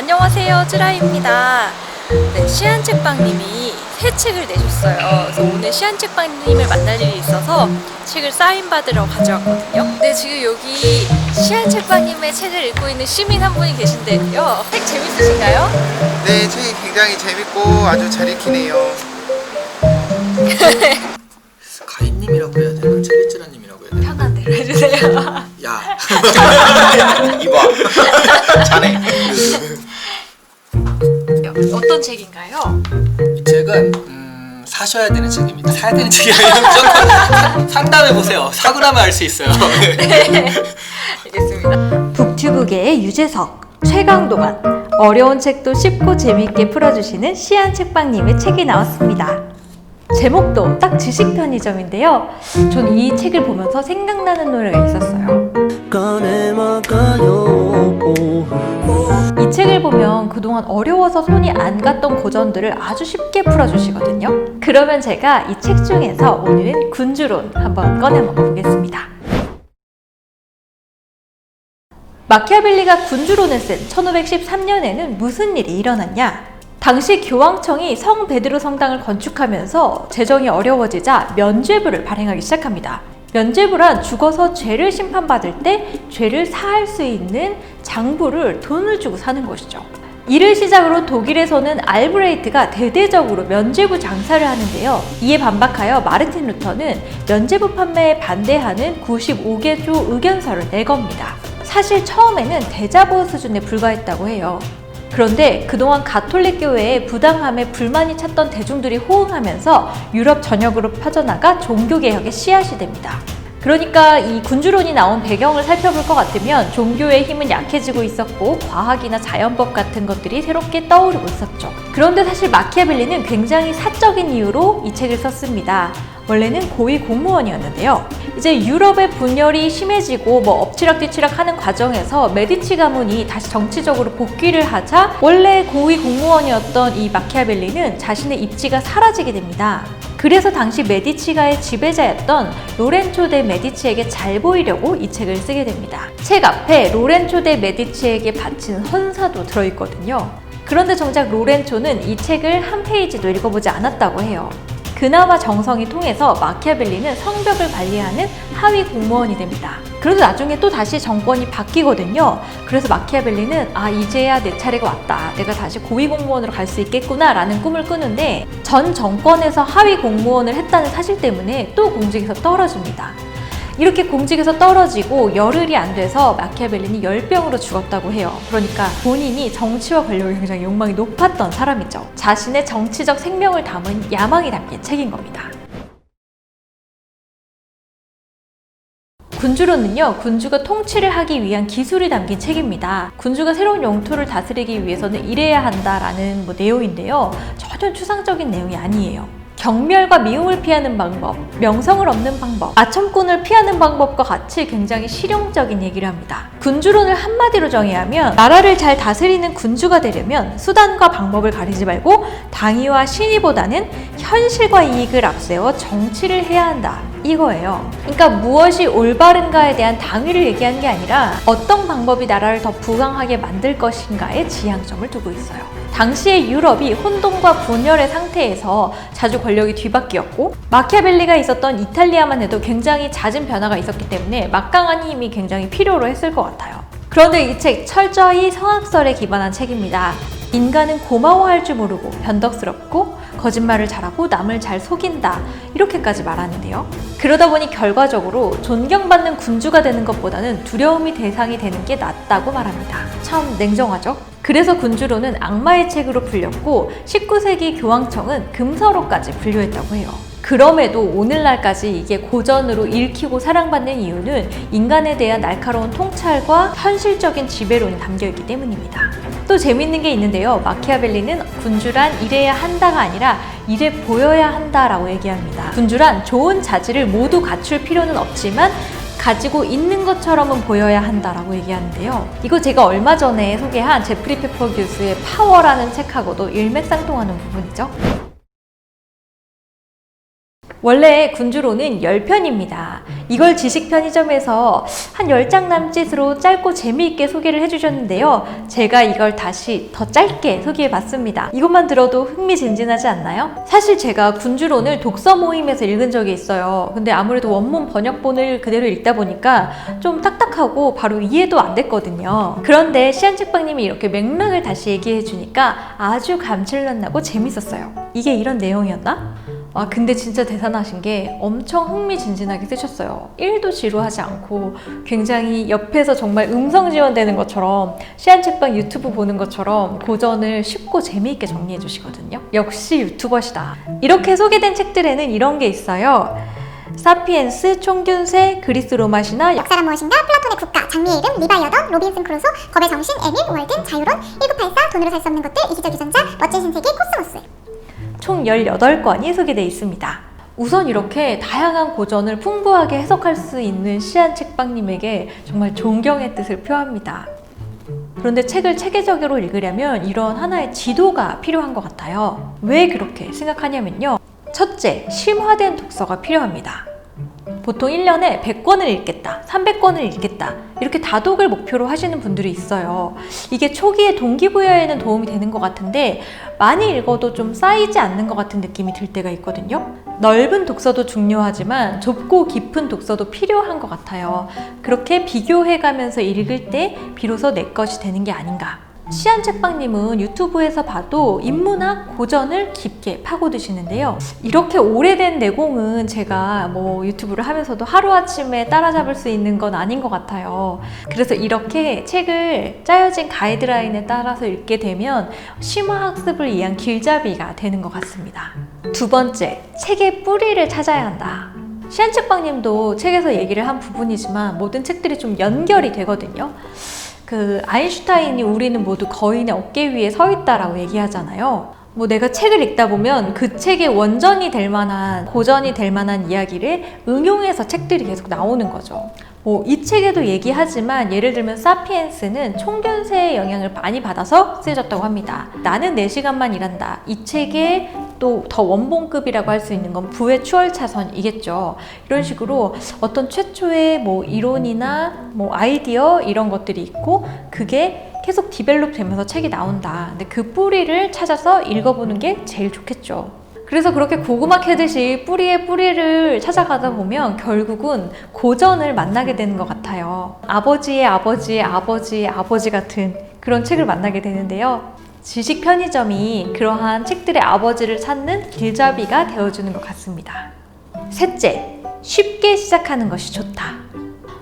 안녕하세요, 쯔라입니다. 네, 시안책방님이 새 책을 내셨어요. 그래서 오늘 시안책방님을 만날 일이 있어서 책을 사인받으러 가져왔거든요. 네, 지금 여기 시안책방님의 책을 읽고 있는 시민 한 분이 계신데요. 책 재밌으신가요? 네, 책이 굉장히 재밌고 아주 잘 읽히네요. 가인님이라고 해야 되나? 체리쯔라님이라고 해야 되나? 편한 대로 해주세요. 야, 이봐, 자네. 어떤 책인가요? 이 책은 사셔야 되는 책입니다. 사야 되는 책이 아니라 산 다음에 보세요. 사고 나면 알 수 있어요. 네, 알겠습니다. 북튜브계의 유재석, 최강도관, 어려운 책도 쉽고 재미있게 풀어주시는 시안책방님의 책이 나왔습니다. 제목도 딱 지식 편의점인데요. 전 이 책을 보면서 생각나는 노래가 있었어요. 이 책을 보면 그동안 어려워서 손이 안 갔던 고전들을 아주 쉽게 풀어주시거든요. 그러면 제가 이 책 중에서 오늘은 군주론 한번 꺼내 먹어보겠습니다. 마키아벨리가 군주론을 쓴 1513년에는 무슨 일이 일어났냐? 당시 교황청이 성 베드로 성당을 건축하면서 재정이 어려워지자 면죄부를 발행하기 시작합니다. 면죄부란 죽어서 죄를 심판받을 때 죄를 사할 수 있는 장부를 돈을 주고 사는 것이죠. 이를 시작으로 독일에서는 알브레이트가 대대적으로 면죄부 장사를 하는데요. 이에 반박하여 마르틴 루터는 면죄부 판매에 반대하는 95개조 의견서를 내겁니다. 사실 처음에는 대자보 수준에 불과했다고 해요. 그런데 그동안 가톨릭 교회의 부당함에 불만이 찼던 대중들이 호응하면서 유럽 전역으로 퍼져나가 종교개혁의 씨앗이 됩니다. 그러니까 이 군주론이 나온 배경을 살펴볼 것 같으면 종교의 힘은 약해지고 있었고 과학이나 자연법 같은 것들이 새롭게 떠오르고 있었죠. 그런데 사실 마키아벨리는 굉장히 사적인 이유로 이 책을 썼습니다. 원래는 고위 공무원이었는데요. 이제 유럽의 분열이 심해지고 엎치락뒤치락 하는 과정에서 메디치 가문이 다시 정치적으로 복귀를 하자 원래 고위 공무원이었던 이 마키아벨리는 자신의 입지가 사라지게 됩니다. 그래서 당시 메디치가의 지배자였던 로렌초 데 메디치에게 잘 보이려고 이 책을 쓰게 됩니다. 책 앞에 로렌초 데 메디치에게 바친 헌사도 들어있거든요. 그런데 정작 로렌초는 이 책을 한 페이지도 읽어보지 않았다고 해요. 그나마 정성이 통해서 마키아벨리는 성벽을 관리하는 하위 공무원이 됩니다. 그래도 나중에 또 다시 정권이 바뀌거든요. 그래서 마키아벨리는 이제야 내 차례가 왔다. 내가 다시 고위 공무원으로 갈 수 있겠구나 라는 꿈을 꾸는데 전 정권에서 하위 공무원을 했다는 사실 때문에 또 공직에서 떨어집니다. 이렇게 공직에서 떨어지고 열흘이 안 돼서 마키아벨리는 열병으로 죽었다고 해요. 그러니까 본인이 정치와 권력에 굉장히 욕망이 높았던 사람이죠. 자신의 정치적 생명을 담은 야망이 담긴 책인 겁니다. 군주론은요, 군주가 통치를 하기 위한 기술이 담긴 책입니다. 군주가 새로운 영토를 다스리기 위해서는 이래야 한다라는 내용인데요. 전혀 추상적인 내용이 아니에요. 경멸과 미움을 피하는 방법, 명성을 얻는 방법, 아첨꾼을 피하는 방법과 같이 굉장히 실용적인 얘기를 합니다. 군주론을 한마디로 정의하면 나라를 잘 다스리는 군주가 되려면 수단과 방법을 가리지 말고 당위와 신의보다는 현실과 이익을 앞세워 정치를 해야 한다. 이거예요. 그러니까 무엇이 올바른가에 대한 당위를 얘기하는 게 아니라 어떤 방법이 나라를 더 부강하게 만들 것인가에 지향점을 두고 있어요. 당시의 유럽이 혼돈과 분열의 상태에서 자주 권력이 뒤바뀌었고 마키아벨리가 있었던 이탈리아만 해도 굉장히 잦은 변화가 있었기 때문에 막강한 힘이 굉장히 필요로 했을 것 같아요. 그런데 이 책 철저히 성악설에 기반한 책입니다. 인간은 고마워할 줄 모르고 변덕스럽고 거짓말을 잘하고 남을 잘 속인다 이렇게까지 말하는데요. 그러다 보니 결과적으로 존경받는 군주가 되는 것보다는 두려움이 대상이 되는 게 낫다고 말합니다. 참 냉정하죠? 그래서 군주론은 악마의 책으로 불렸고 19세기 교황청은 금서로까지 분류했다고 해요. 그럼에도 오늘날까지 이게 고전으로 읽히고 사랑받는 이유는 인간에 대한 날카로운 통찰과 현실적인 지배론이 담겨있기 때문입니다. 또 재밌는 게 있는데요. 마키아벨리는 군주란 이래야 한다가 아니라 이래 보여야 한다라고 얘기합니다. 군주란 좋은 자질을 모두 갖출 필요는 없지만 가지고 있는 것처럼은 보여야 한다라고 얘기하는데요. 이거 제가 얼마 전에 소개한 제프리 페퍼 교수의 파워라는 책하고도 일맥상통하는 부분이죠. 원래 군주로는 10편입니다. 이걸 지식편의점에서 한 10장 남짓으로 짧고 재미있게 소개를 해주셨는데요. 제가 이걸 다시 더 짧게 소개해봤습니다. 이것만 들어도 흥미진진하지 않나요? 사실 제가 군주론을 독서 모임에서 읽은 적이 있어요. 근데 아무래도 원문 번역본을 그대로 읽다 보니까 좀 딱딱하고 바로 이해도 안 됐거든요. 그런데 시안책방님이 이렇게 맥락을 다시 얘기해주니까 아주 감칠맛 나고 재밌었어요. 이게 이런 내용이었나? 근데 진짜 대단하신 게 엄청 흥미진진하게 쓰셨어요. 1도 지루하지 않고 굉장히 옆에서 정말 음성 지원되는 것처럼 시안책방 유튜브 보는 것처럼 고전을 쉽고 재미있게 정리해 주시거든요. 역시 유튜버시다. 이렇게 소개된 책들에는 이런 게 있어요. 사피엔스, 총균세, 그리스 로마 신화, 역사란 무엇인가, 플라톤의 국가, 장미의 이름, 리바이어던, 로빈슨 크루소, 겁의 정신, 에밀, 월든, 자유론, 1984, 돈으로 살 수 없는 것들, 이기적 유전자, 멋진 신세계, 코스모스. 총 18권이 소개되어 있습니다. 우선 이렇게 다양한 고전을 풍부하게 해석할 수 있는 시안책방님에게 정말 존경의 뜻을 표합니다. 그런데 책을 체계적으로 읽으려면 이런 하나의 지도가 필요한 것 같아요. 왜 그렇게 생각하냐면요. 첫째, 심화된 독서가 필요합니다. 보통 1년에 100권을 읽겠다, 300권을 읽겠다 이렇게 다독을 목표로 하시는 분들이 있어요. 이게 초기에 동기부여에는 도움이 되는 것 같은데 많이 읽어도 좀 쌓이지 않는 것 같은 느낌이 들 때가 있거든요. 넓은 독서도 중요하지만 좁고 깊은 독서도 필요한 것 같아요. 그렇게 비교해가면서 읽을 때 비로소 내 것이 되는 게 아닌가. 시안책방님은 유튜브에서 봐도 인문학, 고전을 깊게 파고드시는데요. 이렇게 오래된 내공은 제가 유튜브를 하면서도 하루아침에 따라잡을 수 있는 건 아닌 것 같아요. 그래서 이렇게 책을 짜여진 가이드라인에 따라서 읽게 되면 심화학습을 위한 길잡이가 되는 것 같습니다. 두 번째, 책의 뿌리를 찾아야 한다. 시안책방님도 책에서 얘기를 한 부분이지만 모든 책들이 좀 연결이 되거든요. 아인슈타인이 우리는 모두 거인의 어깨 위에 서 있다라고 얘기하잖아요. 내가 책을 읽다 보면 그 책의 원전이 될 만한, 고전이 될 만한 이야기를 응용해서 책들이 계속 나오는 거죠. 이 책에도 얘기하지만 예를 들면 사피엔스는 총균세의 영향을 많이 받아서 쓰여졌다고 합니다. 나는 4시간만 일한다. 이 책의 또 더 원본급이라고 할 수 있는 건 부의 추월차선이겠죠. 이런 식으로 어떤 최초의 이론이나 아이디어 이런 것들이 있고 그게 계속 디벨롭 되면서 책이 나온다. 근데 그 뿌리를 찾아서 읽어보는 게 제일 좋겠죠. 그래서 그렇게 고구마 캐듯이 뿌리의 뿌리를 찾아가다 보면 결국은 고전을 만나게 되는 것 같아요. 아버지의 아버지의 아버지의 아버지 같은 그런 책을 만나게 되는데요. 지식 편의점이 그러한 책들의 아버지를 찾는 길잡이가 되어주는 것 같습니다. 셋째, 쉽게 시작하는 것이 좋다.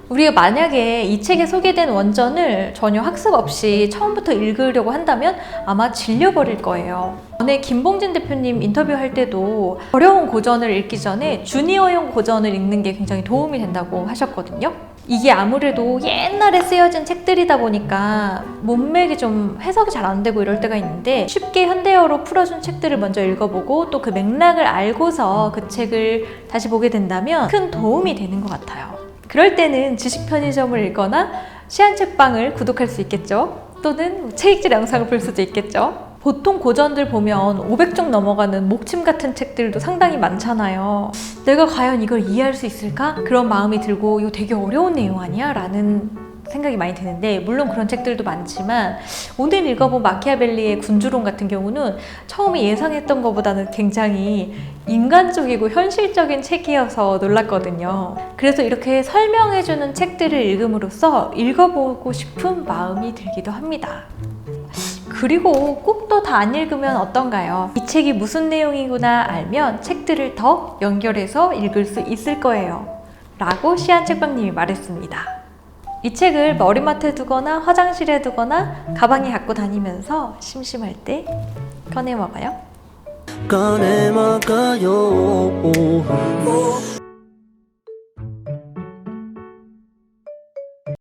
우리가 만약에 이 책에 소개된 원전을 전혀 학습 없이 처음부터 읽으려고 한다면 아마 질려버릴 거예요. 전에 김봉진 대표님 인터뷰할 때도 어려운 고전을 읽기 전에 주니어용 고전을 읽는 게 굉장히 도움이 된다고 하셨거든요. 이게 아무래도 옛날에 쓰여진 책들이다 보니까 문맥이 좀 해석이 잘 안 되고 이럴 때가 있는데 쉽게 현대어로 풀어준 책들을 먼저 읽어보고 또 그 맥락을 알고서 그 책을 다시 보게 된다면 큰 도움이 되는 것 같아요. 그럴 때는 지식 편의점을 읽거나 시안책방을 구독할 수 있겠죠. 또는 책익질 영상을 볼 수도 있겠죠. 보통 고전들 보면 500쪽 넘어가는 목침 같은 책들도 상당히 많잖아요. 내가 과연 이걸 이해할 수 있을까? 그런 마음이 들고 이거 되게 어려운 내용 아니야? 라는 생각이 많이 드는데 물론 그런 책들도 많지만 오늘 읽어본 마키아벨리의 군주론 같은 경우는 처음에 예상했던 것보다는 굉장히 인간적이고 현실적인 책이어서 놀랐거든요. 그래서 이렇게 설명해주는 책들을 읽음으로써 읽어보고 싶은 마음이 들기도 합니다. 그리고 꼭 또 다 안 읽으면 어떤가요? 이 책이 무슨 내용이구나 알면 책들을 더 연결해서 읽을 수 있을 거예요. 라고 시안책방님이 말했습니다. 이 책을 머리맡에 두거나 화장실에 두거나 가방에 갖고 다니면서 심심할 때 꺼내 먹어요.